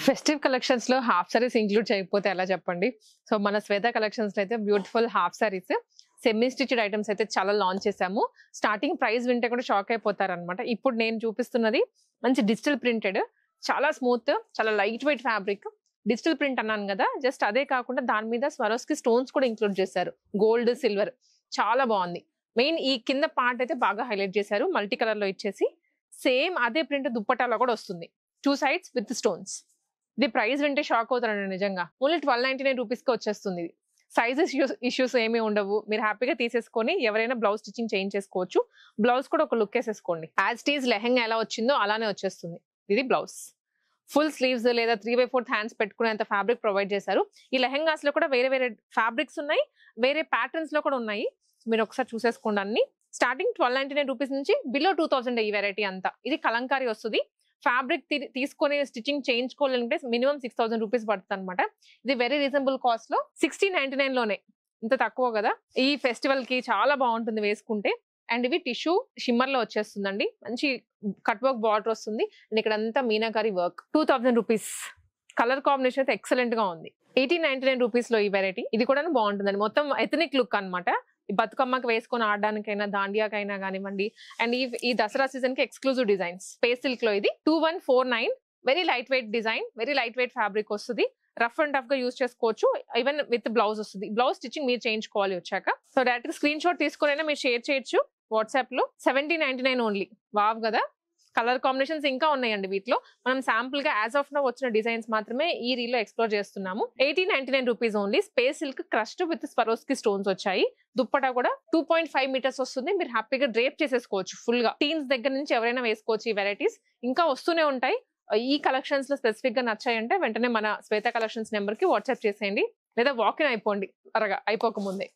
Festive collections లో half saris include చేయకపోతే ఎలా చెప్పండి. సో మన శ్వేత కలెక్షన్స్ లో అయితే beautiful half saris, semi stitched items అయితే చాలా లాంచ్ చేసాము. స్టార్టింగ్ ప్రైస్ వింటే కూడా షాక్ అయిపోతారనమాట. ఇప్పుడు నేను చూపిస్తున్నది మంచి డిజిటల్ ప్రింటెడ్, చాలా స్మూత్, చాలా light weight fabric. Digital print అన్నాను కదా, జస్ట్ అదే కాకుండా దాని మీద స్వరోస్కి స్టోన్స్ కూడా ఇంక్లూడ్ చేశారు, గోల్డ్ సిల్వర్. చాలా బాగుంది. మెయిన్ ఈ కింద పార్ట్ అయితే బాగా హైలైట్ చేశారు, మల్టీ కలర్ లో ఇచ్చేసి. సేమ్ అదే ప్రింట్ దుప్పటాలో కూడా వస్తుంది, 2 sides విత్ స్టోన్స్. ఇది ప్రైస్ వింటే షాక్ అవుతారండి నిజంగా. ఓన్లీ 1299 రూపీస్ కి వచ్చేస్తుంది. సైజెస్ ఇష్యూస్ ఏమీ ఉండవు. మీరు హ్యాపీగా తీసేసుకొని ఎవరైనా బ్లౌజ్ స్టిచ్చింగ్ చేయించేసుకోవచ్చు. బ్లౌజ్ కూడా ఒక లుక్ వేసేసుకోండి. యాజ్ ఇట్ ఈజ్ లెహంగా ఎలా వచ్చిందో అలానే వచ్చేస్తుంది. ఇది బ్లౌజ్. ఫుల్ స్లీవ్స్ లేదా 3/4 హ్యాండ్స్ పెట్టుకునేంత ఫ్యాబ్రిక్ ప్రొవైడ్ చేశారు. ఈ లెహంగాస్ లో కూడా వేరే వేరే ఫ్యాబ్రిక్స్ ఉన్నాయి, వేరే ప్యాటర్న్స్ లో కూడా ఉన్నాయి. మీరు ఒకసారి చూసేసుకోండి అన్ని. స్టార్టింగ్ 1299 రూపీస్ నుంచి బిలో 2000 ఈ వెరైటీ అంతా. ఇది కలంకారీ వస్తుంది. ఫ్యాబ్రిక్ తీసుకొని స్టిచ్చింగ్ చేయించుకోవాలంటే మినిమం 6000 రూపీస్ పడుతుంది అనమాట. ఇది వెరీ రీజనబుల్ కాస్ట్ లో 1699 లోనే. ఇంత తక్కువ కదా. ఈ ఫెస్టివల్ కి చాలా బాగుంటుంది వేసుకుంటే. అండ్ ఇవి టిష్యూ షిమ్మర్ లో వచ్చేస్తుందండి. మంచి కట్ వర్క్ బార్డర్ వస్తుంది. అండ్ ఇక్కడ అంతా meenakari work. 2000 rupees. Colour combination అయితే ఎక్సలెంట్ గా ఉంది. 1899 రూపీస్ లో ఈ వెరైటీ. ఇది కూడా బాగుంటుందండి. మొత్తం ఎథనిక్ లుక్ అనమాట. బతుకమ్మకి వేసుకొని ఆడడానికైనా, దాండియాకైనా కానివ్వండి. అండ్ ఈ దసరా సీజన్ కి ఎక్స్క్లూజివ్ డిజైన్స్. స్పేస్ సిల్క్ లో ఇది 2149. Very light weight design, very light weight fabric వస్తుంది. రఫ్ అండ్ టఫ్ గా యూస్ చేసుకోవచ్చు. ఈవెన్ విత్ బ్లౌజ్ వస్తుంది. బ్లౌజ్ స్టిచ్చింగ్ మీరు చేయించుకోవాలి వచ్చాక. సో డైరెక్ట్ స్క్రీన్ షాట్ తీసుకునైనా మీరు షేర్ చేయొచ్చు వాట్సాప్ లో. 1799 ఓన్లీ. వావ్ కదా. కలర్ కాంబినేషన్స్ ఇంకా ఉన్నాయండి వీటిలో. మనం శాంపుల్ గా యాజ్ ఆఫ్ నౌ వచ్చిన డిజైన్స్ మాత్రమే ఈ రీల్ లో ఎక్స్ప్లోర్ చేస్తున్నాము. 1899 rupees only. Space silk crushed with Swarovski stones వచ్చాయి. దుప్పటా కూడా 2.5 మీటర్స్ వస్తుంది. మీరు హ్యాపీగా డ్రేప్ చేసేసుకోవచ్చు ఫుల్ గా. టీన్స్ దగ్గర నుంచి ఎవరైనా వేసుకోవచ్చు ఈ వెరైటీస్. ఇంకా వస్తూనే ఉంటాయి. ఈ కలెక్షన్స్ లో స్పెసిఫిక్ గా నచ్చాయంటే వెంటనే మన శ్వేత కలెక్షన్స్ నెంబర్ కి వాట్సాప్ చేసేయండి, లేదా వాకిన్ అయిపోండి త్వరగా అయిపోకముందే.